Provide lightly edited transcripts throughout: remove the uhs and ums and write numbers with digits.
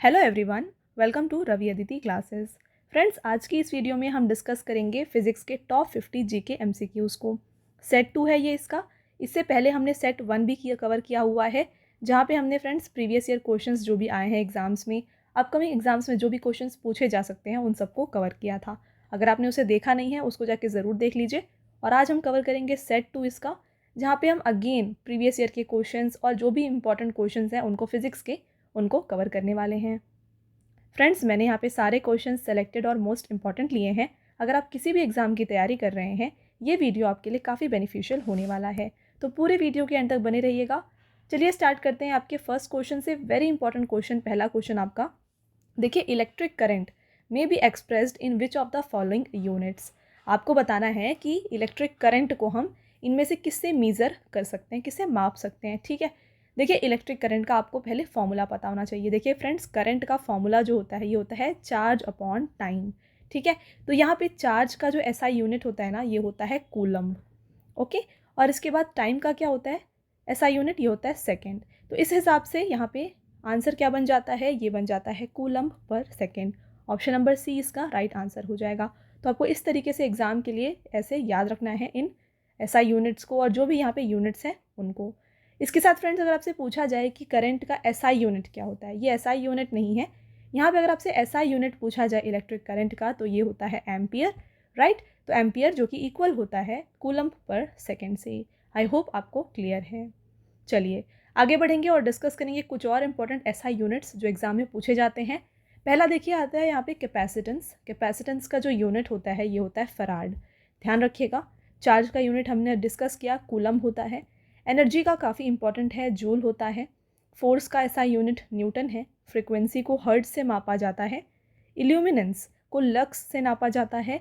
Hello everyone, welcome to Ravi Aditi classes. Friends, आज की इस वीडियो में हम डिस्कस करेंगे फिजिक्स के टॉप 50 जीके एमसीक्यूज़ को। सेट 2 है ये इसका। इससे पहले हमने सेट 1 भी कवर किया हुआ है, जहाँ पे हमने फ्रेंड्स प्रीवियस ईयर क्वेश्चंस जो भी आए हैं एग्जाम्स में, अपकमिंग एग्जाम्स में जो भी क्वेश्चंस पूछे जा सकते हैं उन सबको कवर किया था। अगर आपने उसे देखा नहीं है उसको जाके ज़रूर देख लीजिए। और आज हम कवर करेंगे सेट 2 इसका, जहाँ पे हम अगेन प्रीवियस ईयर के क्वेश्चंस और जो भी इंपॉर्टेंट क्वेश्चंस हैं उनको फिजिक्स के उनको कवर करने वाले हैं। फ्रेंड्स, मैंने यहाँ पे सारे क्वेश्चंस सेलेक्टेड और मोस्ट इंपॉर्टेंट लिए हैं। अगर आप किसी भी एग्ज़ाम की तैयारी कर रहे हैं, ये वीडियो आपके लिए काफ़ी बेनिफिशियल होने वाला है, तो पूरे वीडियो के एंड तक बने रहिएगा। चलिए स्टार्ट करते हैं आपके फर्स्ट क्वेश्चन से। वेरी इंपॉर्टेंट क्वेश्चन, पहला क्वेश्चन आपका देखिए, electric current may be expressed in which of the following units. आपको बताना है कि इलेक्ट्रिक करंट को हम इनमें से किससे मीज़र कर सकते हैं, किससे माप सकते हैं। ठीक है, देखिए इलेक्ट्रिक करंट का आपको पहले फॉर्मूला पता होना चाहिए। देखिए फ्रेंड्स, करंट का फॉर्मूला जो होता है ये होता है चार्ज अपॉन टाइम। ठीक है, तो यहाँ पे चार्ज का जो एसआई यूनिट होता है ना, ये होता है कूलम्ब। ओके, और इसके बाद टाइम का क्या होता है, एसआई यूनिट, ये होता है सेकेंड। तो इस हिसाब से यहाँ पे आंसर क्या बन जाता है, ये बन जाता है कूलम्ब पर सेकेंड। ऑप्शन नंबर सी इसका राइट आंसर हो जाएगा। तो आपको इस तरीके से एग्जाम के लिए ऐसे याद रखना है इन एसआई यूनिट्स को और जो भी यहाँ पे यूनिट्स हैं उनको। इसके साथ फ्रेंड्स, अगर आपसे पूछा जाए कि करंट का एसआई यूनिट क्या होता है, ये एसआई यूनिट नहीं है। यहाँ पे अगर आपसे एसआई यूनिट पूछा जाए इलेक्ट्रिक करंट का, तो ये होता है एम्पियर। राइट, तो एम्पियर जो कि इक्वल होता है कूलम्ब पर सेकेंड से। आई होप आपको क्लियर है। चलिए आगे बढ़ेंगे और डिस्कस करेंगे कुछ और इंपॉर्टेंट एसआई यूनिट्स जो एग्जाम में पूछे जाते हैं। पहला देखिए आता है यहाँ पे कैपेसिटेंस। कैपेसिटेंस का जो यूनिट होता है ये होता है फराड। ध्यान रखिएगा, चार्ज का यूनिट हमने डिस्कस किया, कूलम्ब होता है। एनर्जी का काफ़ी इंपॉर्टेंट है, जूल होता है। फोर्स का ऐसा यूनिट न्यूटन है। फ्रिक्वेंसी को हर्ट्ज से मापा जाता है। इल्यूमिनेंस को लक्स से नापा जाता है।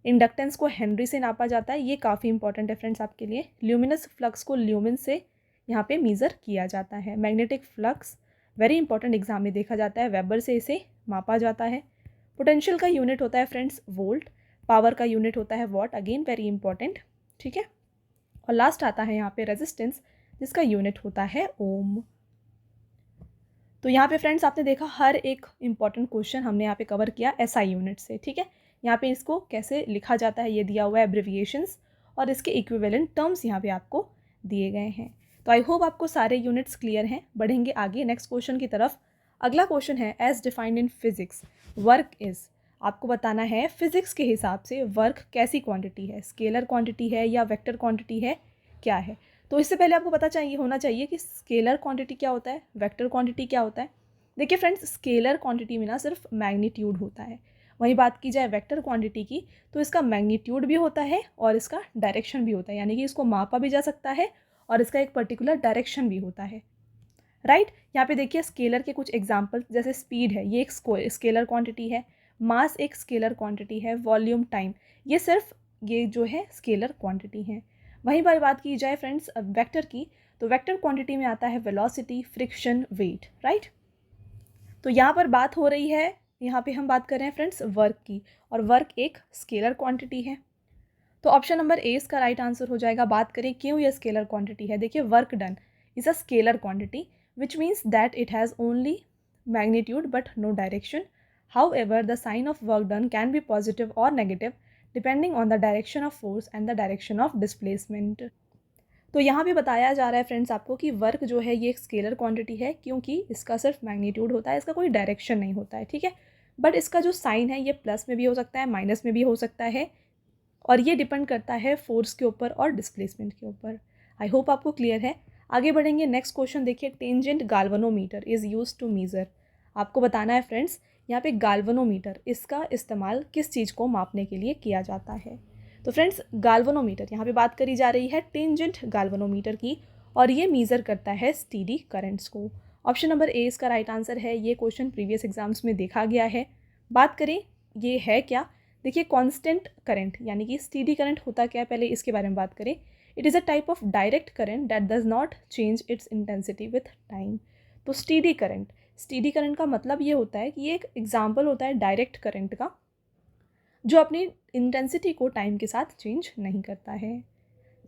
इंडक्टेंस को हेनरी से नापा जाता है। ये काफ़ी इंपॉर्टेंट है फ्रेंड्स आपके लिए। ल्यूमिनस फ्लक्स को ल्यूमिन से यहाँ पे मीज़र किया जाता है। Magnetic flux very important, exam में देखा जाता है, वेबर से इसे मापा जाता है। पोटेंशियल का यूनिट होता है फ्रेंड्स वोल्ट। पावर का यूनिट होता है वॉट, अगेन वेरी इंपॉर्टेंट। ठीक है, और लास्ट आता है यहाँ पे रेजिस्टेंस, जिसका यूनिट होता है ओम। तो यहाँ पे फ्रेंड्स आपने देखा हर एक इंपॉर्टेंट क्वेश्चन हमने यहाँ पे कवर किया एसआई यूनिट से। ठीक है, यहाँ पे इसको कैसे लिखा जाता है ये दिया हुआ है, एब्रिविएशंस और इसके इक्विवेलेंट टर्म्स यहाँ पे आपको दिए गए हैं। तो आई होप आपको सारे यूनिट्स क्लियर हैं। बढ़ेंगे आगे नेक्स्ट क्वेश्चन की तरफ। अगला क्वेश्चन है, as defined in physics work is. आपको बताना है फिजिक्स के हिसाब से वर्क कैसी क्वांटिटी है, स्केलर क्वांटिटी है या वेक्टर क्वांटिटी है, क्या है। तो इससे पहले आपको पता चाहिए होना चाहिए कि स्केलर क्वांटिटी क्या होता है, वेक्टर क्वांटिटी क्या होता है। देखिए फ्रेंड्स, स्केलर क्वांटिटी में ना सिर्फ मैग्नीट्यूड होता है। वहीं बात की जाए वेक्टर क्वांटिटी की, तो इसका मैग्नीट्यूड भी होता है और इसका डायरेक्शन भी होता है, यानी कि इसको मापा भी जा सकता है और इसका एक पर्टिकुलर डायरेक्शन भी होता है। राइट, यहाँ पे देखिए स्केलर के कुछ एग्जाम्पल, जैसे स्पीड है, ये एक स्केलर क्वांटिटी है। मास एक स्केलर क्वांटिटी है। वॉल्यूम, टाइम, ये सिर्फ ये जो है स्केलर क्वांटिटी है। वहीं पर बात की जाए फ्रेंड्स वेक्टर की, तो वेक्टर क्वांटिटी में आता है वेलोसिटी, फ्रिक्शन, वेट। राइट, तो यहाँ पर बात हो रही है, यहाँ पे हम बात कर रहे हैं फ्रेंड्स वर्क की, और वर्क एक स्केलर क्वांटिटी है। तो ऑप्शन नंबर ए इसका राइट आंसर हो जाएगा। बात करें क्यों ये स्केलर क्वांटिटी है, देखिए work done is a scalar quantity which means that it has only magnitude but no direction. However the sign of work done can be positive और negative depending on the direction of force and the direction of displacement. तो यहाँ पे बताया जा रहा है friends आपको कि वर्क जो है ये एक स्केलर क्वांटिटी है, क्योंकि इसका सिर्फ मैग्नीट्यूड होता है, इसका कोई डायरेक्शन नहीं होता है। ठीक है, बट इसका जो साइन है ये प्लस में भी हो सकता है, माइनस में भी हो सकता है, और ये डिपेंड करता है फोर्स के ऊपर और डिस्प्लेसमेंट के ऊपर। आई होप आपको क्लियर है। आगे बढ़ेंगे नेक्स्ट क्वेश्चन देखिए, tangent galvanometer is use to measure. आपको बताना है फ्रेंड्स यहाँ पे गाल्वेनोमीटर, इसका इस्तेमाल किस चीज़ को मापने के लिए किया जाता है। तो फ्रेंड्स गाल्वेनोमीटर, यहाँ पे बात करी जा रही है टेंजेंट गाल्वेनोमीटर की, और ये मीज़र करता है स्टीडी करंट्स को। ऑप्शन नंबर ए इसका राइट आंसर है। ये क्वेश्चन प्रीवियस एग्जाम्स में देखा गया है। बात करें ये है क्या, देखिए कांस्टेंट करंट, यानी कि स्टीडी करंट होता क्या है, पहले इसके बारे में बात करें। It is a type of direct current that does not change it's intensity with time. तो स्टीडी करंट का मतलब ये होता है कि ये एक एग्जाम्पल होता है डायरेक्ट करंट का, जो अपनी इंटेंसिटी को टाइम के साथ चेंज नहीं करता है।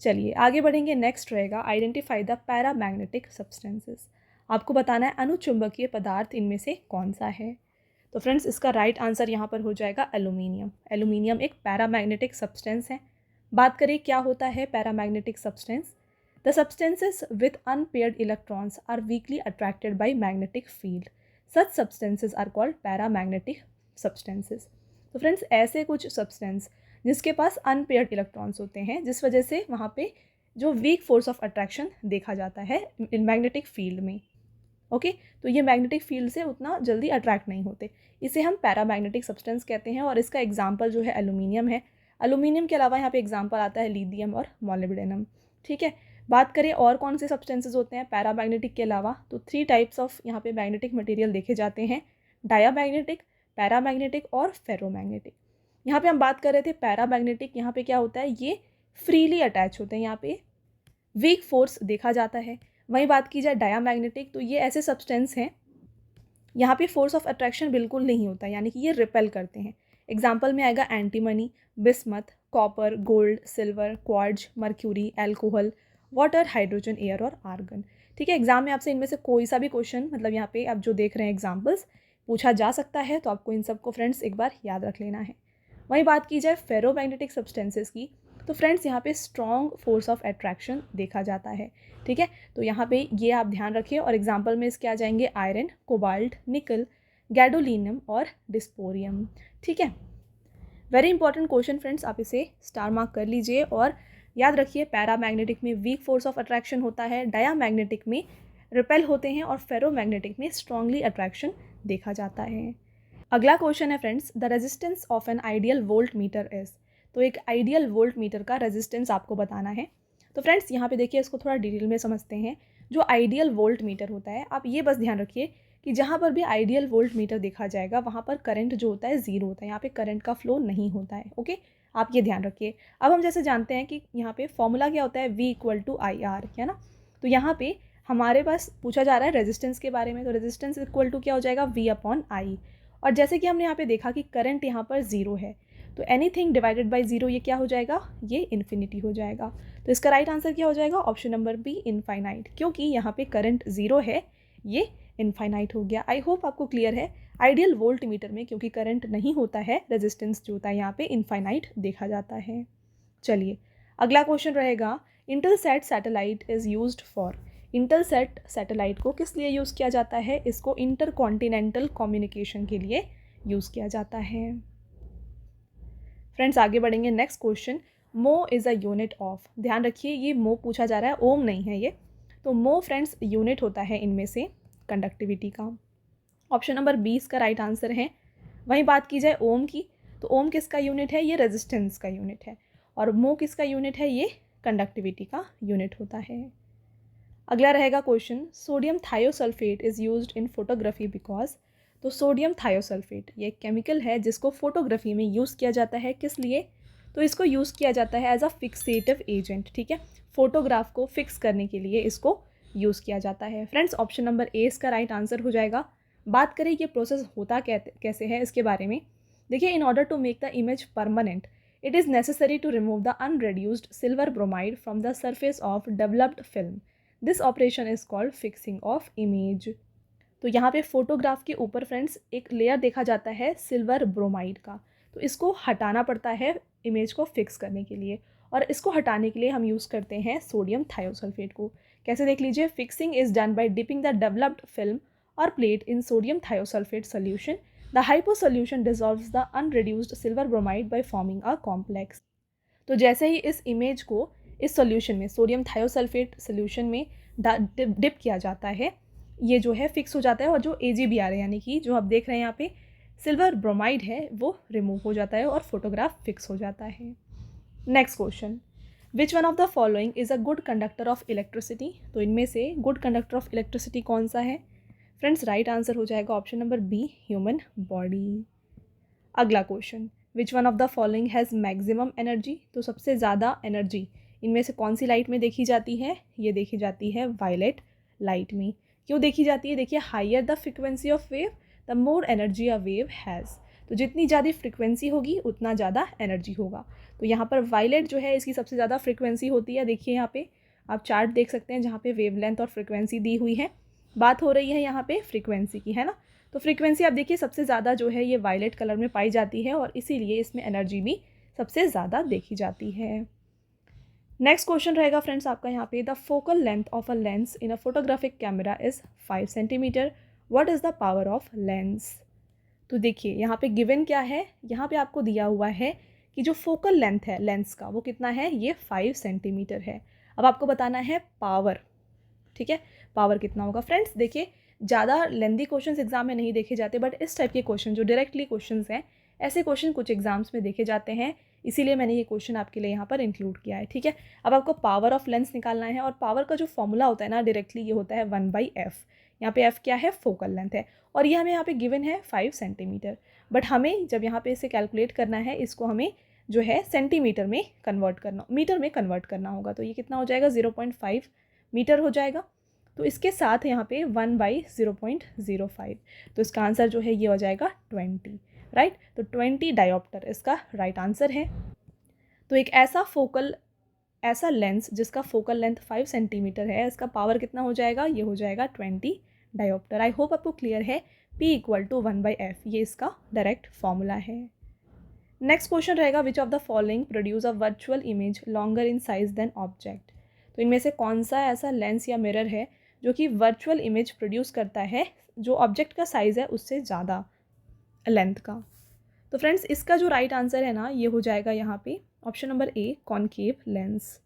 चलिए आगे बढ़ेंगे, नेक्स्ट रहेगा आइडेंटिफाई द पैरामैग्नेटिक सब्सटेंसेस। आपको बताना है अनुचुंबकीय पदार्थ इनमें से कौन सा है। तो फ्रेंड्स इसका राइट आंसर यहाँ पर हो जाएगा एल्यूमिनियम। एल्यूमिनियम एक पैरामैग्नेटिक सब्सटेंस है। बात करें क्या होता है paramagnetic substance. The substances with unpaired electrons are weakly attracted by magnetic field, such substances are called paramagnetic substances. तो फ्रेंड्स ऐसे कुछ सब्सटेंस जिसके पास अनपेयर्ड इलेक्ट्रॉन्स होते हैं, जिस वजह से वहाँ पे जो वीक फोर्स ऑफ अट्रैक्शन देखा जाता है मैग्नेटिक फील्ड में। ओके तो ये मैग्नेटिक फील्ड से उतना जल्दी अट्रैक्ट नहीं होते, इसे हम पैरामैग्नेटिक सब्सटेंस कहते हैं। और इसका एग्जांपल जो है एल्यूमिनियम है। एल्यूमिनियम के अलावा यहाँ पे एग्जांपल आता है लिथियम और मोलिब्डेनम। ठीक है, बात करें और कौन से सब्सटेंसेस होते हैं पैरामैग्नेटिक के अलावा, तो 3 टाइप्स ऑफ यहाँ पे मैग्नेटिक मटेरियल देखे जाते हैं, डायामैग्नेटिक, पैरामैग्नेटिक और फेरोमैग्नेटिक। यहाँ पे हम बात कर रहे थे पैरामैग्नेटिक, यहाँ पे क्या होता है ये फ्रीली अटैच होते हैं, यहाँ पे वीक फोर्स देखा जाता है। वहीं बात की जाए डायामैग्नेटिक, तो ये ऐसे सब्सटेंस हैं यहाँ पे फोर्स ऑफ अट्रैक्शन बिल्कुल नहीं होता, यानी कि ये रिपेल करते हैं। एग्जाम्पल में आएगा antimony, bismuth, copper, gold, silver, quartz, mercury, alcohol, water, hydrogen, air और आर्गन। ठीक है, एग्जाम में आपसे इनमें से कोई सा भी क्वेश्चन, मतलब यहाँ पे आप जो देख रहे हैं एग्जाम्पल्स, पूछा जा सकता है, तो आपको इन सबको फ्रेंड्स एक बार याद रख लेना है। वहीं बात की जाए फेरोमैग्नेटिक सब्सटेंसेस की, तो फ्रेंड्स यहाँ पे स्ट्रॉन्ग फोर्स ऑफ अट्रैक्शन देखा जाता है। ठीक है, तो यहाँ पे ये आप ध्यान रखिए। और एग्जाम्पल में इसके आ जाएंगे आयरन, कोबाल्ट, निकल, गैडोलिनियम और डिस्पोरियम। ठीक है, वेरी इंपॉर्टेंट क्वेश्चन फ्रेंड्स, आप इसे स्टार मार्क कर लीजिए और याद रखिए पैरामैग्नेटिक में वीक फोर्स ऑफ अट्रैक्शन होता है, डायामैग्नेटिक में रिपेल होते हैं और फेरोमैग्नेटिक में स्ट्रांगली अट्रैक्शन देखा जाता है। अगला क्वेश्चन है friends, the resistance of an ideal volt meter is. तो एक आइडियल वोल्ट मीटर का रेजिस्टेंस आपको बताना है। तो फ्रेंड्स यहाँ पे देखिए, इसको थोड़ा डिटेल में समझते हैं। जो आइडियल वोल्ट मीटर होता है, आप ये बस ध्यान रखिए कि जहाँ पर भी आइडियल वोल्ट मीटर देखा जाएगा वहाँ पर करंट जो होता है ज़ीरो होता है, यहाँ पे करंट का फ्लो नहीं होता है। ओके, आप ये ध्यान रखिए। अब हम जैसे जानते हैं कि यहाँ पे फॉर्मूला क्या होता है, V=IR, है ना। तो यहाँ पे हमारे पास पूछा जा रहा है रेजिस्टेंस के बारे में, तो रेजिस्टेंस इक्वल टू क्या हो जाएगा, V/I। और जैसे कि हमने यहाँ पे देखा कि करंट यहाँ पर ज़ीरो है, तो एनीथिंग डिवाइडेड बाय ज़ीरो ये क्या हो जाएगा, ये इन्फिनिटी हो जाएगा। तो इसका राइट आंसर क्या हो जाएगा, ऑप्शन नंबर बी, इनफाइनाइट, क्योंकि यहाँ पे करंट ज़ीरो है, ये इनफाइनाइट हो गया। आई होप आपको क्लियर है। आइडियल वोल्ट मीटर में क्योंकि करंट नहीं होता है, रेजिस्टेंस जो होता है यहाँ पे इनफाइनाइट देखा जाता है। चलिए अगला क्वेश्चन रहेगा, Intelsat satellite is used for. Intelsat satellite को किस लिए यूज़ किया जाता है, इसको इंटरकॉन्टिनेंटल कम्युनिकेशन के लिए यूज़ किया जाता है। फ्रेंड्स आगे बढ़ेंगे, नेक्स्ट क्वेश्चन, मो इज़ अ यूनिट ऑफ। ध्यान रखिए ये मो पूछा जा रहा है, ओम नहीं है ये। तो मो फ्रेंड्स यूनिट होता है इनमें से कंडक्टिविटी का। ऑप्शन नंबर 20 का राइट आंसर है। वहीं बात की जाए ओम की, तो ओम किसका यूनिट है, ये रेजिस्टेंस का यूनिट है। और मो किसका यूनिट है, ये कंडक्टिविटी का यूनिट होता है। अगला रहेगा question, sodium thiosulphate is used in photography because. तो सोडियम थायोसल्फेट ये केमिकल है जिसको फोटोग्राफी में यूज़ किया जाता है, किस लिए, तो इसको यूज़ किया जाता है एज अ फिक्सेटिव एजेंट। ठीक है, फोटोग्राफ को फिक्स करने के लिए इसको यूज़ किया जाता है। फ्रेंड्स ऑप्शन नंबर ए इसका राइट आंसर हो जाएगा। बात करें ये प्रोसेस होता कैसे है इसके बारे में, देखिए, in order to make the image permanent it is necessary to remove the unreduced silver bromide from the surface of developed film. This operation is called fixing of image. तो यहाँ पे फोटोग्राफ के ऊपर फ्रेंड्स एक layer देखा जाता है silver bromide का, तो इसको हटाना पड़ता है इमेज को फिक्स करने के लिए, और इसको हटाने के लिए हम यूज़ करते हैं सोडियम थायोसल्फेट को। कैसे देख लीजिए, fixing is done by dipping the developed film और plate in sodium thiosulphate solution. The hypo solution dissolves the unreduced silver bromide by forming a complex. तो जैसे ही इस इमेज को इस सोल्यूशन में, सोडियम थायोसल्फेट सोल्यूशन में डिप किया जाता है, ये जो है फिक्स हो जाता है, और जो AgBr है यानी कि जो आप देख रहे हैं यहाँ पे सिल्वर ब्रोमाइड है वो रिमूव हो जाता है और फोटोग्राफ फिक्स हो जाता है। Next question, which one of the following is a good conductor of electricity. तो इनमें से गुड कंडक्टर ऑफ इलेक्ट्रिसिटी कौन सा है, फ्रेंड्स राइट आंसर हो जाएगा option number B, human body. अगला question, which one of the following has maximum energy. तो सबसे ज़्यादा एनर्जी इनमें से कौन सी लाइट में देखी जाती है, ये देखी जाती है वायलेट लाइट में। क्यों देखी जाती है, देखिए, higher the frequency of wave the more energy a wave has. तो जितनी ज़्यादा फ्रिक्वेंसी होगी उतना ज़्यादा एनर्जी होगा। तो यहाँ पर वायलेट जो है इसकी सबसे ज़्यादा फ्रिक्वेंसी होती है। देखिए यहाँ पे आप चार्ट देख सकते हैं जहाँ पे वेवलेंथ और फ्रिक्वेंसी दी हुई है। बात हो रही है यहाँ पे फ्रीक्वेंसी की, है ना। तो फ्रीक्वेंसी आप देखिए सबसे ज़्यादा जो है ये वायलेट कलर में पाई जाती है और इसीलिए इसमें एनर्जी भी सबसे ज़्यादा देखी जाती है। नेक्स्ट क्वेश्चन रहेगा फ्रेंड्स आपका यहाँ पे, the focal length of a lens in a photographic camera is 5 centimetre, what is the power of lens. तो देखिए यहाँ पे गिवन क्या है, यहाँ पे आपको दिया हुआ है कि जो फोकल लेंथ है लेंस का वो कितना है, ये 5 सेंटीमीटर है। अब आपको बताना है पावर, ठीक है, पावर कितना होगा। फ्रेंड्स देखिए ज़्यादा लेंदी क्वेश्चंस एग्जाम में नहीं देखे जाते, बट इस टाइप के क्वेश्चन जो डायरेक्टली क्वेश्चंस हैं, ऐसे क्वेश्चन कुछ एग्जाम्स में देखे जाते हैं, इसीलिए मैंने ये क्वेश्चन आपके लिए यहाँ पर इंक्लूड किया है, ठीक है। अब आपको पावर ऑफ लेंस निकालना है और पावर का जो फॉर्मूला होता है ना डायरेक्टली ये होता है 1/f। यहाँ पे f क्या है, फोकल लेंथ है, और ये हमें यहाँ पे गिवन है 5 सेंटीमीटर। बट हमें जब यहाँ पे इसे कैलकुलेट करना है, इसको हमें जो है सेंटीमीटर में कन्वर्ट करना, मीटर में कन्वर्ट करना होगा। तो ये कितना हो जाएगा, 0.5 मीटर हो जाएगा। तो इसके साथ यहाँ पे 1/0.05, तो इसका आंसर जो है ये हो जाएगा 20, राइट। तो 20 डायोप्टर इसका राइट आंसर है। तो एक ऐसा लेंस जिसका फोकल लेंथ 5 सेंटीमीटर है, इसका पावर कितना हो जाएगा, ये हो जाएगा 20 डायोप्टर। आई होप आपको क्लियर है। P = 1/f, ये इसका डायरेक्ट फॉर्मूला है। नेक्स्ट क्वेश्चन रहेगा, which of the following produce a virtual image longer in size than object. तो इनमें से कौन सा ऐसा लेंस या मिरर है जो कि वर्चुअल इमेज प्रोड्यूस करता है जो ऑब्जेक्ट का साइज़ है उससे ज़्यादा लेंथ का। तो फ्रेंड्स इसका जो राइट आंसर है ना, ये हो जाएगा यहाँ पे option number A, concave lens.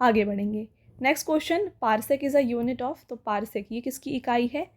आगे बढ़ेंगे। Next question, parsec is a unit of. तो पार्सेक ये किसकी इकाई है,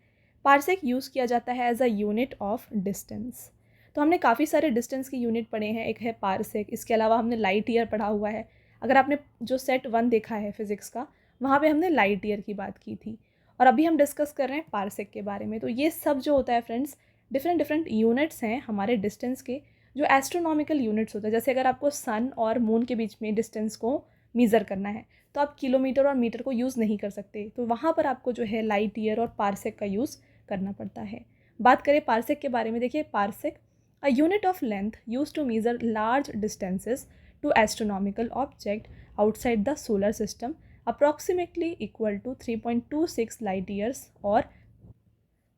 पार्सेक यूज़ किया जाता है as a unit of distance. तो हमने काफ़ी सारे डिस्टेंस की यूनिट पढ़े हैं, एक है पार्सेक, इसके अलावा हमने लाइट ईयर पढ़ा हुआ है। अगर आपने जो सेट 1 देखा है फिज़िक्स का, वहाँ पे हमने लाइट ईयर की बात की थी, और अभी हम डिस्कस कर रहे हैं पार्सेक के बारे में। तो ये सब जो होता है फ्रेंड्स, डिफरेंट डिफरेंट यूनिट्स हैं हमारे डिस्टेंस के, जो एस्ट्रोनॉमिकल यूनिट्स होते हैं। जैसे अगर आपको सन और मून के बीच में डिस्टेंस को मीज़र करना है, तो आप किलोमीटर और मीटर को यूज़ नहीं कर सकते, तो वहाँ पर आपको जो है लाइट ईयर और पार्सेक का यूज़ करना पड़ता है। बात करें पार्सेक के बारे में, देखिए parsec a unit of length use to measure large distances to astronomical object outside the solar system approximately equal to 3.26 light years और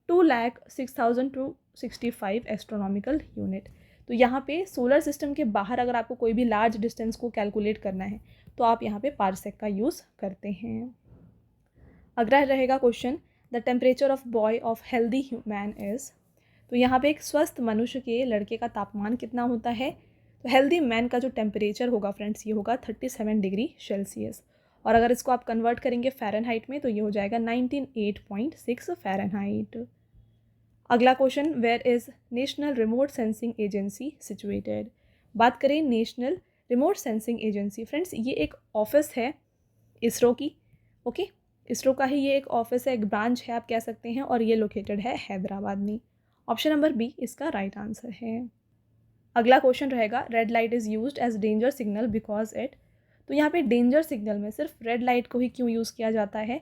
2,06,265 एस्ट्रोनॉमिकल यूनिट। तो यहाँ पे सोलर सिस्टम के बाहर अगर आपको कोई भी लार्ज डिस्टेंस को कैलकुलेट करना है, तो आप यहाँ पे पार्सेक का यूज़ करते हैं। अगला रहेगा question, the temperature of boy of healthy man is. तो यहाँ पे एक स्वस्थ मनुष्य के लड़के का तापमान कितना होता है। तो हेल्दी मैन का जो टेम्परेचर होगा फ्रेंड्स, ये होगा 37 डिग्री सेल्सियस, और अगर इसको आप कन्वर्ट करेंगे फ़ारेनहाइट में, तो ये हो जाएगा 98.6 फ़ारेनहाइट। अगला question, where is national remote sensing agency situated. बात करें national remote sensing agency, friends ये एक ऑफिस है इसरो की, ओके, इसरो का ही ये एक ऑफिस है, एक ब्रांच है आप कह सकते हैं, और ये लोकेटेड है हैदराबाद में। ऑप्शन नंबर बी इसका राइट आंसर है। अगला क्वेश्चन रहेगा, red light is used as danger signal because it. तो यहाँ पे डेंजर सिग्नल में सिर्फ रेड लाइट को ही क्यों यूज़ किया जाता है,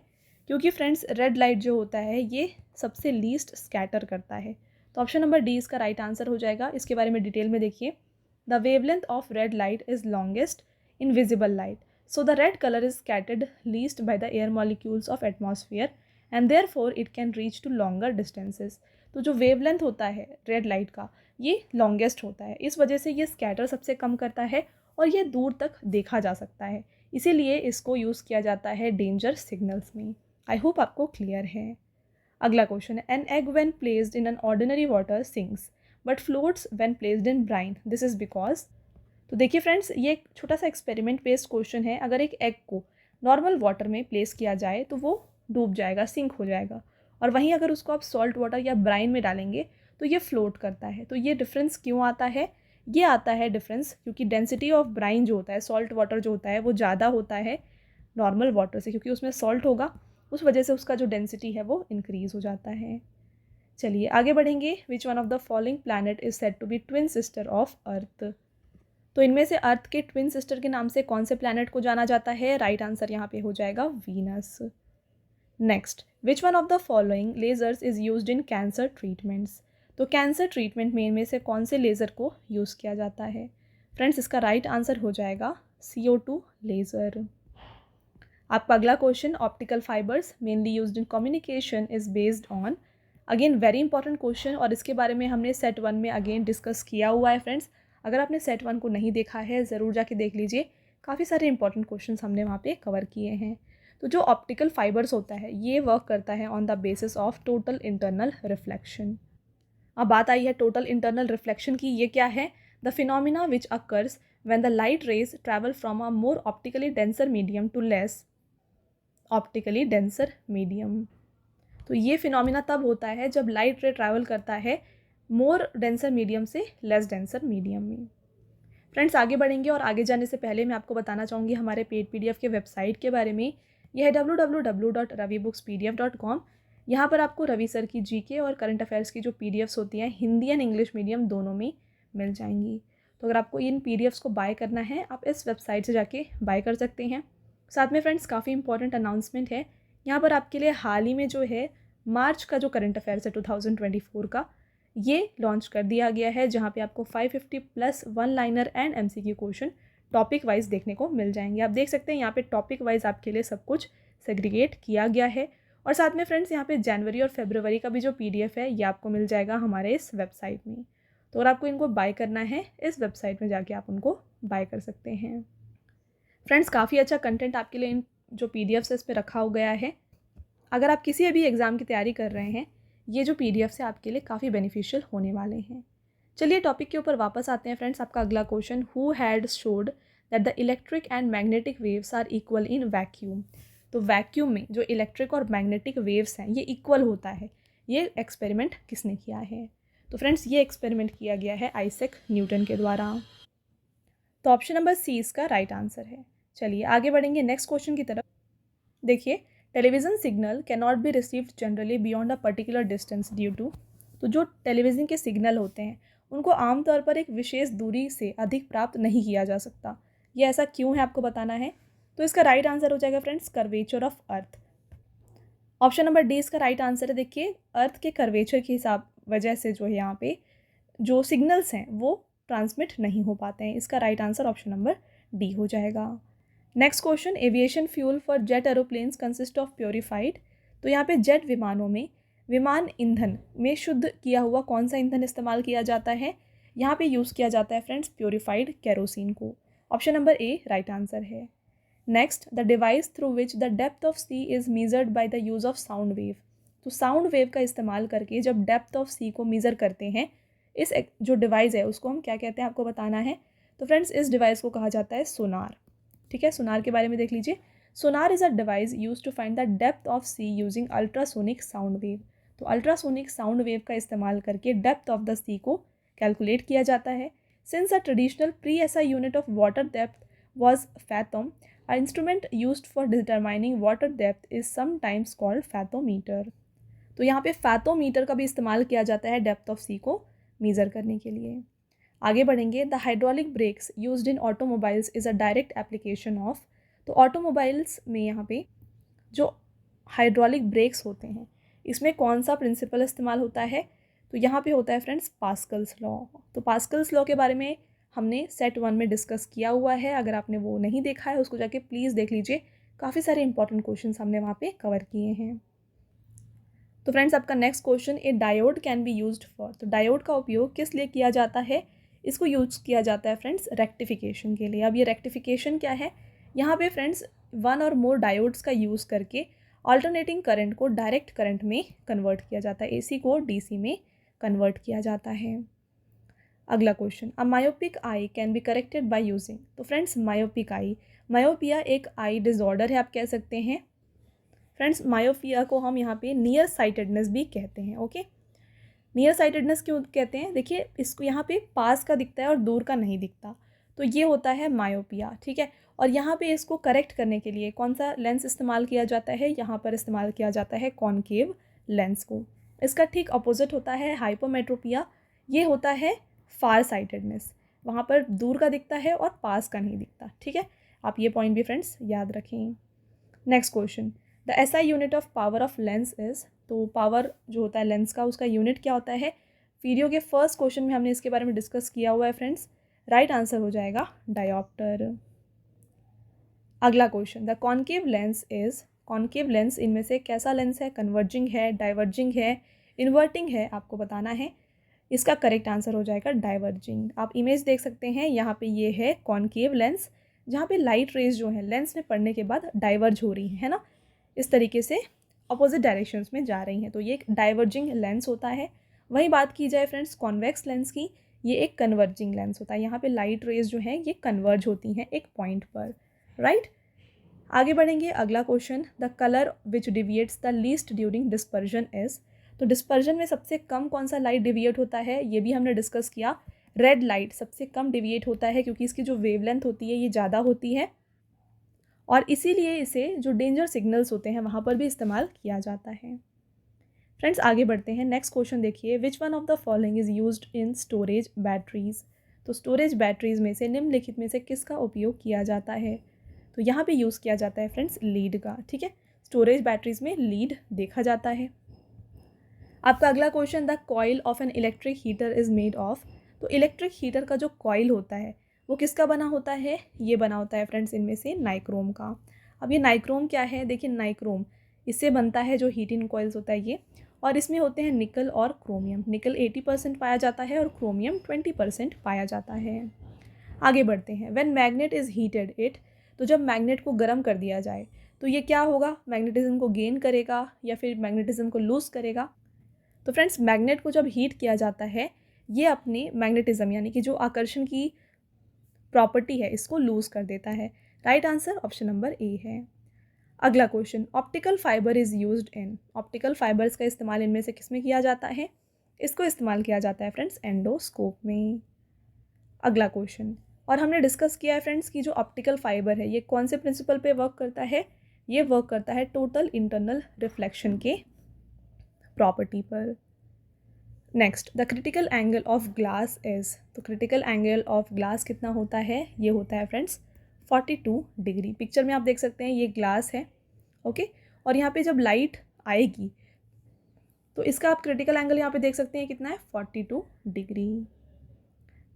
क्योंकि फ्रेंड्स रेड लाइट जो होता है ये सबसे लीस्ट स्कैटर करता है। तो ऑप्शन नंबर डी इसका राइट आंसर हो जाएगा। इसके बारे में डिटेल में देखिए, the wavelength of red light is longest in visible light, so the red color is scattered least by the air molecules of atmosphere and therefore it can reach to longer distances। तो जो wavelength होता है red light का, ये longest होता है, इस वजह से ये स्कैटर सबसे कम करता है और ये दूर तक देखा जा सकता है, इसीलिए इसको यूज़ किया जाता है डेंजर सिग्नल्स में। आई होप आपको क्लियर है। अगला क्वेश्चन है, an egg when placed in an ordinary water sinks but floats when placed in brine, this is because. तो देखिए फ्रेंड्स ये एक छोटा सा एक्सपेरिमेंट बेस्ड क्वेश्चन है। अगर एक एग को नॉर्मल वाटर में प्लेस किया जाए तो वो डूब जाएगा, सिंक हो जाएगा, और वहीं अगर उसको आप सॉल्ट वाटर या ब्राइन में डालेंगे तो ये फ्लोट करता है। तो ये डिफरेंस क्यों आता है, ये आता है डिफरेंस क्योंकि डेंसिटी ऑफ ब्राइन जो होता है, सॉल्ट वाटर जो होता है, वो ज़्यादा होता है नॉर्मल वाटर से, क्योंकि उसमें सॉल्ट होगा, उस वजह से उसका जो डेंसिटी है वो इंक्रीज़ हो जाता है। चलिए आगे बढ़ेंगे। Which one of the following planet is said to be twin sister of Earth. तो इनमें से अर्थ के ट्विन सिस्टर के नाम से कौन से प्लैनेट को जाना जाता है, राइट आंसर यहाँ पे हो जाएगा Venus. Next, which one of the following lasers is used in cancer treatments. तो कैंसर ट्रीटमेंट में इनमें से कौन से लेज़र को यूज़ किया जाता है। फ्रेंड्स इसका राइट आंसर हो जाएगा CO2 लेज़र। आपका अगला question, optical fibres mainly used in communication is based on. Again very important question, और इसके बारे में हमने सेट 1 में अगेन डिस्कस किया हुआ है फ्रेंड्स। अगर आपने सेट 1 को नहीं देखा है ज़रूर जाके देख लीजिए, काफ़ी सारे इंपॉर्टेंट क्वेश्चन हमने वहाँ पे कवर किए हैं। तो जो ऑप्टिकल फाइबर्स होता है ये वर्क करता है on the basis of total internal reflection. अब बात आई है टोटल इंटरनल रिफ्लेक्शन की। ये क्या है? The phenomena which occurs when the light rays travel from a more optically denser medium to less optically denser medium. तो ये फिनोमिना तब होता है जब लाइट रे ट्रैवल करता है मोर डेंसर मीडियम से लेस डेंसर मीडियम में। फ्रेंड्स आगे बढ़ेंगे, और आगे जाने से पहले मैं आपको बताना चाहूँगी हमारे पेड PDF के वेबसाइट के बारे में। यह है www.ravibookspdf.com। यहाँ पर आपको रवि सर की GK और करंट अफेयर्स की जो PDFs होती हैं हिंदी एंड इंग्लिश मीडियम दोनों में मिल जाएंगी। तो अगर आपको इन PDFs को बाय करना है आप इस वेबसाइट से जाके बाय कर सकते हैं। साथ में फ्रेंड्स काफ़ी इंपॉर्टेंट अनाउंसमेंट है यहाँ पर आपके लिए। हाल ही में जो है मार्च का जो करंट अफेयर्स है 2024 का, ये लॉन्च कर दिया गया है, जहाँ पे आपको 550 plus 1 liner and MCQ question topic wise देखने को मिल जाएंगे। आप देख सकते हैं यहाँ पे टॉपिक वाइज आपके लिए सब कुछ सेग्रीगेट किया गया है। और साथ में फ्रेंड्स यहाँ पे जनवरी और फरवरी का भी जो PDF है ये आपको मिल जाएगा हमारे इस वेबसाइट में। तो अगर आपको इनको बाय करना है इस वेबसाइट में जाके आप उनको बाय कर सकते हैं। फ्रेंड्स काफ़ी अच्छा कंटेंट आपके लिए इन जो PDFs है इस पर रखा हो गया है। अगर आप किसी भी एग्ज़ाम की तैयारी कर रहे हैं ये जो PDFs है आपके लिए काफ़ी बेनिफिशियल होने वाले हैं। चलिए टॉपिक के ऊपर वापस आते हैं फ्रेंड्स। आपका अगला question, who had showed that the electric and magnetic waves are equal in vacuum. तो वैक्यूम में जो इलेक्ट्रिक और मैग्नेटिक वेव्स हैं ये इक्वल होता है, ये एक्सपेरिमेंट किसने किया है? तो फ्रेंड्स ये एक्सपेरिमेंट किया गया है आइजैक न्यूटन के द्वारा। तो ऑप्शन नंबर C इसका राइट आंसर है। चलिए आगे बढ़ेंगे नेक्स्ट क्वेश्चन की तरफ। देखिए, television signal can not be received generally beyond a particular distance due to. तो जो टेलीविज़न के सिग्नल होते हैं उनको आमतौर पर एक विशेष दूरी से अधिक प्राप्त नहीं किया जा सकता। ये ऐसा क्यों है आपको बताना है। तो इसका राइट आंसर हो जाएगा friends curvature of earth. Option number D इसका राइट आंसर है। देखिए, अर्थ के कर्वेचर के हिसाब वजह से जो है यहाँ पे जो सिग्नल्स हैं वो ट्रांसमिट नहीं हो पाते हैं। इसका right answer option number D हो जाएगा। Next question, aviation fuel for jet aeroplanes consist of purified. तो यहाँ पे जेट विमानों में विमान ईंधन में शुद्ध किया हुआ कौन सा ईंधन इस्तेमाल किया जाता है? यहाँ पे यूज़ किया जाता है फ्रेंड्स प्योरीफाइड केरोसिन को। Option number A right answer है। Next, the device through which the depth of sea is measured by the use of sound wave. तो साउंड वेव का इस्तेमाल करके जब डेप्थ ऑफ सी को मेज़र करते हैं, इस जो डिवाइस है उसको हम क्या कहते हैं आपको बताना है। तो फ्रेंड्स इस डिवाइस को कहा जाता है सोनार। ठीक है, सोनार के बारे में देख लीजिए। Sonar is a device use to find the depth of sea using ultrasonic sound wave. तो अल्ट्रासोनिक साउंड वेव का इस्तेमाल करके डेप्थ ऑफ द सी को कैलकुलेट किया जाता है। Since a traditional pre SI unit of water depth was fathom, a instrument use for determining water depth is sometimes called fathometer. तो यहाँ पे फैथोमीटर का भी इस्तेमाल किया जाता है डेप्थ ऑफ सी को मेज़र करने के लिए। आगे बढ़ेंगे, the hydraulic breaks used in automobiles is a direct application of. तो ऑटोमोबाइल्स में यहाँ पे जो हाइड्रोलिक ब्रेक्स होते हैं इसमें कौन सा प्रिंसिपल इस्तेमाल होता है? तो यहाँ पे होता है फ्रेंड्स पास्कल्स लॉ। तो पास्कल्स लॉ के बारे में हमने सेट 1 में डिस्कस किया हुआ है। अगर आपने वो नहीं देखा है उसको जाके प्लीज़ देख लीजिए, काफ़ी सारे इंपॉर्टेंट क्वेश्चन हमने वहाँ पे कवर किए हैं। तो फ्रेंड्स आपका next question, A diode can be used for. तो डायोड का उपयोग किस लिए किया जाता है? इसको यूज़ किया जाता है फ्रेंड्स रेक्टिफिकेशन के लिए। अब ये रेक्टिफिकेशन क्या है? यहाँ पे फ्रेंड्स वन और मोर डायोड्स का यूज़ करके अल्टरनेटिंग करंट को डायरेक्ट करंट में कन्वर्ट किया जाता है, AC को DC में कन्वर्ट किया जाता है। अगला question, a myopic I can be corrected by using. तो फ्रेंड्स मायोपिक आई, मायोपिया एक आई डिसऑर्डर है आप कह सकते हैं। फ्रेंड्स मायोपिया को हम यहाँ पे नियर साइटेडनेस भी कहते हैं। ओके, नियर साइटेडनेस क्यों कहते हैं? देखिए इसको यहाँ पे पास का दिखता है और दूर का नहीं दिखता, तो ये होता है मायोपिया। ठीक है, और यहाँ पे इसको करेक्ट करने के लिए कौन सा लेंस इस्तेमाल किया जाता है? यहाँ पर इस्तेमाल किया जाता है कॉनकेव लेंस को। इसका ठीक अपोजिट होता है हाइपोमेट्रोपिया, ये होता है फार साइटेडनेस, वहाँ पर दूर का दिखता है और पास का नहीं दिखता। ठीक है, आप ये पॉइंट भी फ्रेंड्स याद रखें। Next question, the SI unit of power of lens is. तो पावर जो होता है लेंस का उसका यूनिट क्या होता है? वीडियो के फर्स्ट क्वेश्चन में हमने इसके बारे में डिस्कस किया हुआ है फ्रेंड्स। राइट आंसर हो जाएगा डायोप्टर। अगला question, the concave lens is, concave lens इनमें से कैसा लेंस है? कन्वर्जिंग है, डाइवर्जिंग है, इन्वर्टिंग है, आपको बताना है। इसका करेक्ट आंसर हो जाएगा डाइवर्जिंग। आप इमेज देख सकते हैं, यहाँ पे ये है कॉन्केव लेंस, जहाँ पे लाइट रेज जो है लेंस में पड़ने के बाद डाइवर्ज हो रही है ना, इस तरीके से अपोजिट डायरेक्शंस में जा रही हैं, तो ये एक डाइवर्जिंग लेंस होता है। वहीं बात की जाए फ्रेंड्स कॉन्वेक्स लेंस की, ये एक कन्वर्जिंग लेंस होता है। यहाँ पे लाइट रेज जो है ये कन्वर्ज होती हैं एक पॉइंट पर, राइट। आगे बढ़ेंगे, अगला question, the colour which deviates the least during dispersion is. तो डिस्पर्जन में सबसे कम कौन सा लाइट डिविएट होता है, ये भी हमने डिस्कस किया। रेड लाइट सबसे कम डिविएट होता है क्योंकि इसकी जो वेवलेंथ होती है ये ज़्यादा होती है, और इसीलिए इसे जो डेंजर सिग्नल्स होते हैं वहाँ पर भी इस्तेमाल किया जाता है। फ्रेंड्स आगे बढ़ते हैं, नेक्स्ट क्वेश्चन देखिए, विच one of the following is used in storage batteries. तो स्टोरेज बैटरीज में से निम्नलिखित में से किसका उपयोग किया जाता है? तो यहाँ पे यूज़ किया जाता है फ्रेंड्स लीड का, ठीक है। स्टोरेज बैटरीज में लीड देखा जाता है। आपका अगला question, the coil of an electric heater is made of. तो इलेक्ट्रिक हीटर का जो कॉइल होता है वो किसका बना होता है? ये बना होता है फ्रेंड्स इनमें से नाइक्रोम का। अब ये नाइक्रोम क्या है? देखिए नाइक्रोम, इससे बनता है जो हीटिंग कॉइल्स होता है ये, और इसमें होते हैं निकल और क्रोमियम। निकल 80% पाया जाता है और क्रोमियम 20% पाया जाता है। आगे बढ़ते हैं, when magnet is heated it. तो जब मैग्नेट को गर्म कर दिया जाए तो ये क्या होगा? मैग्नेटिज्म को गेन करेगा या फिर मैग्नेटिज्म को लूज़ करेगा? तो फ्रेंड्स मैग्नेट को जब हीट किया जाता है ये अपने मैग्नेटिज्म यानी कि जो आकर्षण की प्रॉपर्टी है इसको लूज़ कर देता है। राइट आंसर ऑप्शन नंबर ए है। अगला question, optical fibre is used in. Optical fibres का इस्तेमाल इनमें से किस में किया जाता है? इसको इस्तेमाल किया जाता है फ्रेंड्स एंडोस्कोप में। अगला क्वेश्चन, और हमने डिस्कस किया है फ्रेंड्स कि जो ऑप्टिकल फाइबर है ये कौन से प्रिंसिपल पे वर्क करता है? ये वर्क करता है टोटल इंटरनल रिफ्लेक्शन के प्रॉपर्टी पर। Next, the critical angle of glass is. तो क्रिटिकल एंगल ऑफ ग्लास कितना होता है? ये होता है फ्रेंड्स 42 डिग्री। पिक्चर में आप देख सकते हैं ये ग्लास है, ओके, और यहाँ पे जब लाइट आएगी तो इसका आप क्रिटिकल एंगल यहाँ पे देख सकते हैं कितना है? 42 degree.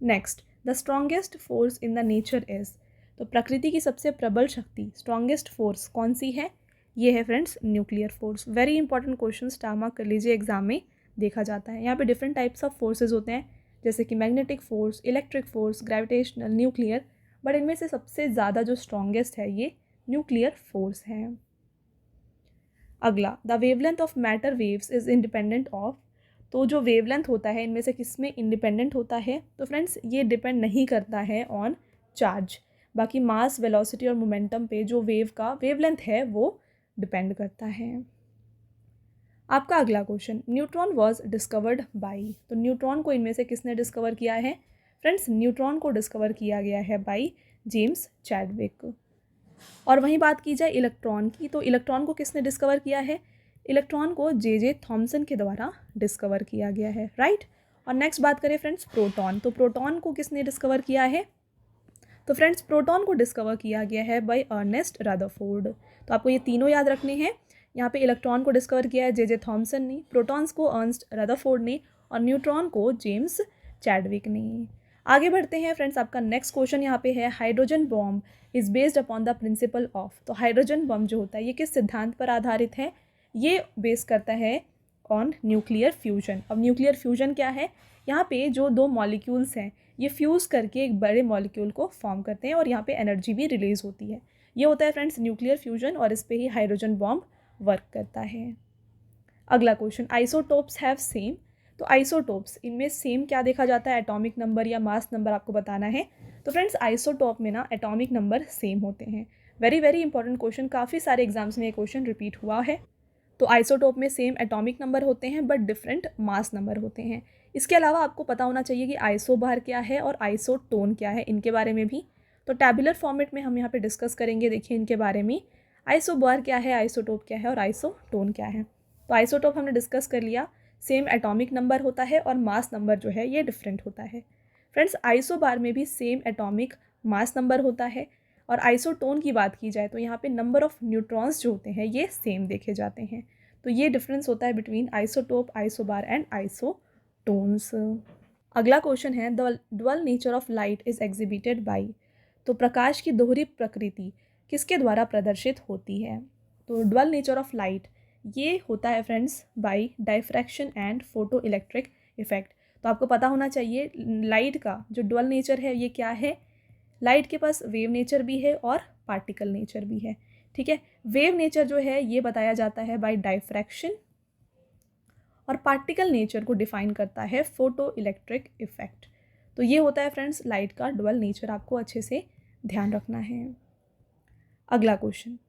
Next, the strongest force in the nature is. तो प्रकृति की सबसे प्रबल शक्ति, स्ट्रॉन्गेस्ट फोर्स कौन सी है? ये है friends nuclear force. Very important question, star mark कर लीजिए, एग्जाम में देखा जाता है। यहाँ पे डिफरेंट टाइप्स ऑफ फोर्सेज होते हैं जैसे कि magnetic force, electric force, gravitational, nuclear, but इनमें से सबसे ज़्यादा जो स्ट्रॉन्गेस्ट है ये न्यूक्लियर फोर्स है। अगला, the wavelength of matter waves is independent of. तो जो वेवलेंथ होता है इनमें से किस में इंडिपेंडेंट होता है? तो फ्रेंड्स ये डिपेंड नहीं करता है ऑन चार्ज, बाकी मास, वेलोसिटी और मोमेंटम पे जो वेव का वेवलेंथ है वो डिपेंड करता है। आपका अगला question, neutron was discovered by. तो न्यूट्रॉन को इनमें से किसने डिस्कवर किया है? फ्रेंड्स न्यूट्रॉन को डिस्कवर किया गया है बाई जेम्स चैडविक। और वहीं बात की जाए इलेक्ट्रॉन की, तो इलेक्ट्रॉन को किसने डिस्कवर किया है? इलेक्ट्रॉन को जे थॉमसन के द्वारा डिस्कवर किया गया है, राइट। और नेक्स्ट बात करें फ्रेंड्स प्रोटॉन, तो प्रोटॉन को किसने डिस्कवर किया है? तो फ्रेंड्स प्रोटॉन को डिस्कवर किया गया है बाय अर्नेस्ट रदरफोर्ड। तो आपको ये तीनों याद रखने हैं। यहाँ पे इलेक्ट्रॉन को डिस्कवर किया है जे थॉमसन ने, प्रोटॉन्स को अर्नेस्ट रदरफोर्ड ने, और न्यूट्रॉन को जेम्स चैडविक ने। आगे बढ़ते हैं फ्रेंड्स, आपका नेक्स्ट क्वेश्चन यहाँ पे है, hydrogen bomb is based upon the principle of. तो हाइड्रोजन बम जो होता है ये किस सिद्धांत पर आधारित है? ये बेस करता है ऑन न्यूक्लियर फ्यूजन। अब न्यूक्लियर फ्यूजन क्या है? यहाँ पे जो दो मॉलिक्यूल्स हैं ये फ्यूज़ करके एक बड़े मॉलिक्यूल को फॉर्म करते हैं और यहाँ पे एनर्जी भी रिलीज़ होती है। ये होता है फ्रेंड्स न्यूक्लियर फ्यूजन, और इस पे ही हाइड्रोजन बॉम्ब वर्क करता है। अगला क्वेश्चन, आइसोटोप्स हैव सेम। तो आइसोटोप्स इनमें सेम क्या देखा जाता है? एटॉमिक नंबर या मास नंबर आपको बताना है। तो फ्रेंड्स आइसोटोप में ना एटॉमिक नंबर सेम होते हैं। वेरी वेरी इंपॉर्टेंट क्वेश्चन, काफ़ी सारे एग्जाम्स में ये क्वेश्चन रिपीट हुआ है। तो आइसोटोप में सेम एटॉमिक नंबर होते हैं बट डिफरेंट मास नंबर होते हैं। इसके अलावा आपको पता होना चाहिए कि आइसोबार क्या है और आइसोटोन क्या है, इनके बारे में भी तो टैबुलर फॉर्मेट में हम यहाँ पे डिस्कस करेंगे। देखिए इनके बारे में, आइसोबार क्या है, आइसोटोप क्या है और आइसोटोन क्या है। तो आइसोटोप हमने डिस्कस कर लिया, सेम एटॉमिक नंबर होता है और मास नंबर जो है ये डिफरेंट होता है। फ्रेंड्स आइसोबार में भी सेम एटॉमिक मास नंबर होता है, और आइसोटोन की बात की जाए तो यहाँ पे नंबर ऑफ न्यूट्रॉन्स जो होते हैं ये सेम देखे जाते हैं। तो ये डिफरेंस होता है between isotope, isobar and isotones. अगला क्वेश्चन है, the dual nature of light is exhibited by. तो प्रकाश की दोहरी प्रकृति किसके द्वारा प्रदर्शित होती है? तो ड्यूअल नेचर ऑफ लाइट ये होता है friends by diffraction and photo electric effect. तो आपको पता होना चाहिए लाइट का जो ड्यूअल नेचर है ये क्या है। लाइट के पास वेव नेचर भी है और पार्टिकल नेचर भी है, ठीक है। वेव नेचर जो है ये बताया जाता है बाय डायफ्रैक्शन और पार्टिकल नेचर को डिफाइन करता है फोटो इलेक्ट्रिक इफेक्ट। तो ये होता है फ्रेंड्स लाइट का ड्यूअल नेचर, आपको अच्छे से ध्यान रखना है। अगला question,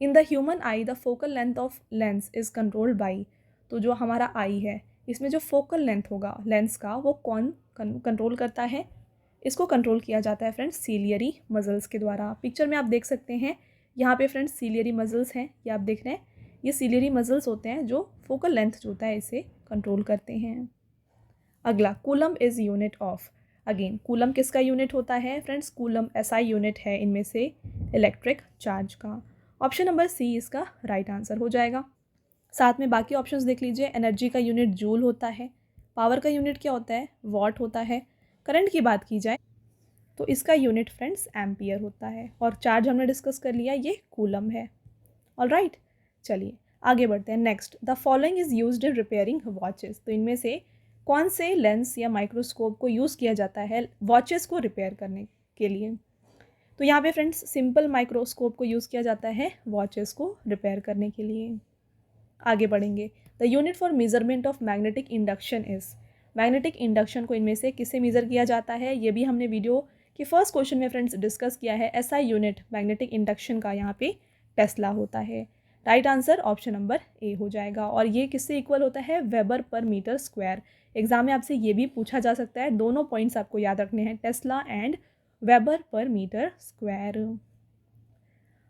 in the human I the focal length of lens is controlled by. तो जो हमारा आई है इसमें जो फोकल लेंथ होगा लेंस का वो कौन कंट्रोल करता है? इसको कंट्रोल किया जाता है फ्रेंड्स सीलियरी मसल्स के द्वारा। पिक्चर में आप देख सकते हैं यहाँ पे फ्रेंड्स सीलियरी मसल्स हैं, ये आप देख रहे हैं, ये सीलियरी मसल्स होते हैं जो फोकल लेंथ जो होता है इसे कंट्रोल करते हैं। अगला, coulomb is unit of. Again coulomb किसका यूनिट होता है फ्रेंड्स? कूलम एसआई यूनिट है इनमें से इलेक्ट्रिक चार्ज का। ऑप्शन नंबर सी इसका राइट आंसर हो जाएगा। साथ में बाकी ऑप्शंस देख लीजिए। एनर्जी का यूनिट जूल होता है, पावर का यूनिट क्या होता है? वॉट होता है। करंट की बात की जाए तो इसका यूनिट फ्रेंड्स एम्पियर होता है, और चार्ज हमने डिस्कस कर लिया ये कूलम है। ऑलराइट, चलिए आगे बढ़ते हैं। Next, the following is used in repairing watches. तो इनमें से कौन से लेंस या माइक्रोस्कोप को यूज़ किया जाता है वॉचेस को रिपेयर करने के लिए? तो यहाँ पे फ्रेंड्स सिंपल माइक्रोस्कोप को यूज़ किया जाता है वॉचेस को रिपेयर करने के लिए। आगे बढ़ेंगे। The unit for measurement of magnetic induction is. Magnetic induction को इनमें से किससे मेज़र किया जाता है? ये भी हमने वीडियो के फर्स्ट क्वेश्चन में फ्रेंड्स डिस्कस किया है। एसआई यूनिट मैग्नेटिक इंडक्शन का यहाँ पे टेस्ला होता है। राइट आंसर ऑप्शन नंबर ए हो जाएगा। और ये किससे इक्वल होता है? Weber per metre square. Exam में आपसे ये भी पूछा जा सकता है, दोनों पॉइंट्स आपको याद रखने हैं, tesla and weber per metre square.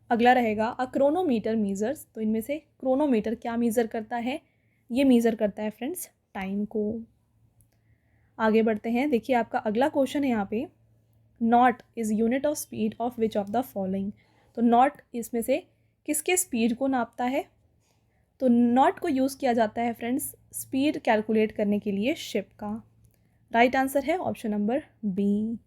अगला रहेगा अ क्रोनोमीटर मीजर्स। तो इनमें से क्रोनोमीटर क्या मीज़र करता है? ये मीज़र करता है फ्रेंड्स टाइम को। आगे बढ़ते हैं। देखिए आपका अगला क्वेश्चन है यहाँ पे, not is unit of speed of which of the following. तो नॉट इसमें से किसके स्पीड को नापता है? तो नॉट को यूज़ किया जाता है फ्रेंड्स स्पीड कैलकुलेट करने के लिए शिप का। राइट आंसर है ऑप्शन नंबर बी।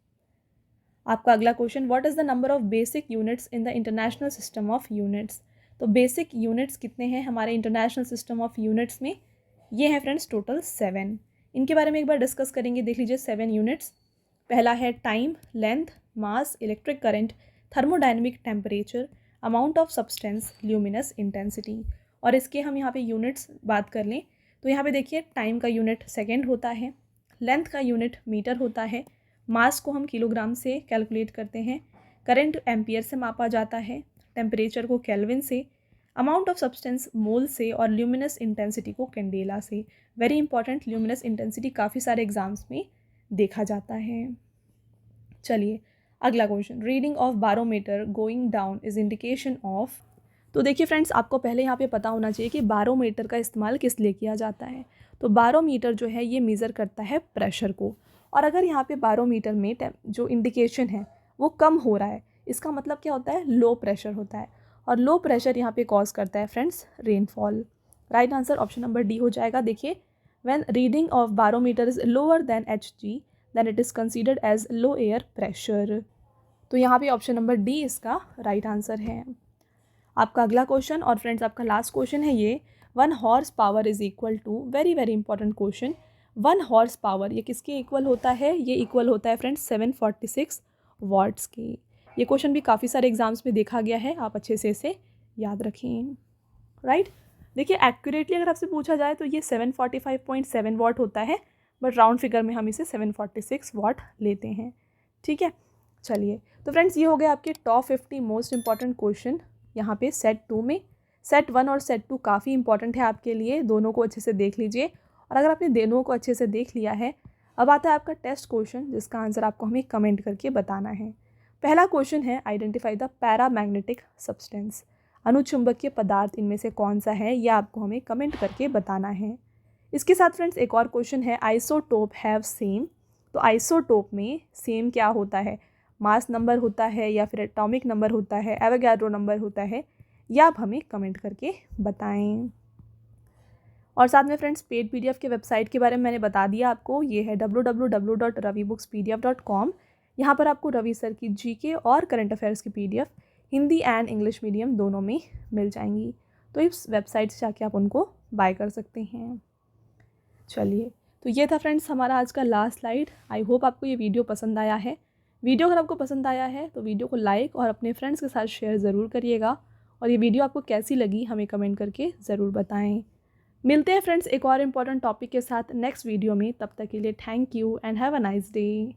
आपका अगला question, what is the number of basic units in the international system of units. तो बेसिक यूनिट्स कितने हैं हमारे इंटरनेशनल सिस्टम ऑफ यूनिट्स में? ये हैं फ्रेंड्स टोटल 7। इनके बारे में एक बार डिस्कस करेंगे। देख लीजिए 7 यूनिट्स। पहला है time, length, mass, electric current, thermodynamic temperature, amount of substance, luminous intensity. और इसके हम यहाँ पे यूनिट्स बात कर लें तो यहाँ पे देखिए टाइम का यूनिट सेकेंड होता है, लेंथ का यूनिट मीटर होता है, मास को हम किलोग्राम से कैलकुलेट करते हैं, करंट एम्पियर से मापा जाता है, टेम्परेचर को केल्विन से, अमाउंट ऑफ सब्सटेंस मोल से, और ल्यूमिनस इंटेंसिटी को कैंडेला से। वेरी इंपॉर्टेंट, ल्यूमिनस इंटेंसिटी काफ़ी सारे एग्जाम्स में देखा जाता है। चलिए अगला question, reading of barometer going down is indication of. तो देखिए फ्रेंड्स आपको पहले यहाँ पे पता होना चाहिए कि बारोमीटर का इस्तेमाल किस लिए किया जाता है। तो बारोमीटर जो है ये मेज़र करता है प्रेशर को, और अगर यहाँ पे बारोमीटर में जो इंडिकेशन है वो कम हो रहा है, इसका मतलब क्या होता है? लो प्रेशर होता है, और लो प्रेशर यहाँ पे कॉज करता है friends rainfall. Right answer option number D हो जाएगा। देखिए when reading of barometer is lower than Hg then it is considered as low air pressure. तो यहाँ पे ऑप्शन नंबर डी इसका राइट आंसर है। आपका अगला क्वेश्चन और फ्रेंड्स आपका लास्ट क्वेश्चन है ये, 1 horse power is equal to, very very important question, 1 horse power ये किसके इक्वल होता है? ये इक्वल होता है फ्रेंड्स 746 वाट्स के। ये क्वेश्चन भी काफ़ी सारे एग्जाम्स में देखा गया है, आप अच्छे से इसे याद रखें। राइट, देखिए एक्यूरेटली अगर आपसे पूछा जाए तो ये 745.7 वाट होता है, बट राउंड फिगर में हम इसे 746 वाट लेते हैं। ठीक है, चलिए तो फ्रेंड्स ये हो गया आपके टॉप 50 मोस्ट इंपॉर्टेंट क्वेश्चन यहाँ पे सेट 2 में। सेट 1 और सेट 2 काफ़ी इंपॉर्टेंट है आपके लिए, दोनों को अच्छे से देख लीजिए। और अगर आपने दोनों को अच्छे से देख लिया है, अब आता है आपका टेस्ट क्वेश्चन जिसका आंसर आपको हमें कमेंट करके बताना है। पहला क्वेश्चन है, आइडेंटिफाई द पैरामैग्नेटिक सब्सटेंस। अनुचुंबकीय पदार्थ इनमें से कौन सा है, यह आपको हमें कमेंट करके बताना है। इसके साथ फ्रेंड्स एक और क्वेश्चन है, आइसोटोप हैव सेम। तो आइसोटोप में सेम क्या होता है? मास नंबर होता है, या फिर एटॉमिक नंबर होता है, एवोगैड्रो नंबर होता है, या आप हमें कमेंट करके बताएं। और साथ में फ्रेंड्स पेड पीडीएफ के वेबसाइट के बारे में मैंने बता दिया आपको, ये है www.ravibookspdf.com। यहाँ पर आपको रवि सर की जीके और करंट अफेयर्स की PDF Hindi and English medium दोनों में मिल जाएंगी। तो इस वेबसाइट से जाके आप उनको बाय कर सकते हैं। चलिए, तो ये था फ्रेंड्स हमारा आज का लास्ट स्लाइड। आई होप आपको ये वीडियो पसंद आया है। वीडियो अगर आपको पसंद आया है तो वीडियो को लाइक और अपने फ्रेंड्स के साथ शेयर ज़रूर करिएगा, और ये वीडियो आपको कैसी लगी हमें कमेंट करके ज़रूर बताएं। मिलते हैं फ्रेंड्स एक और इम्पॉर्टेंट टॉपिक के साथ नेक्स्ट वीडियो में। तब तक के लिए thank you and have a nice day.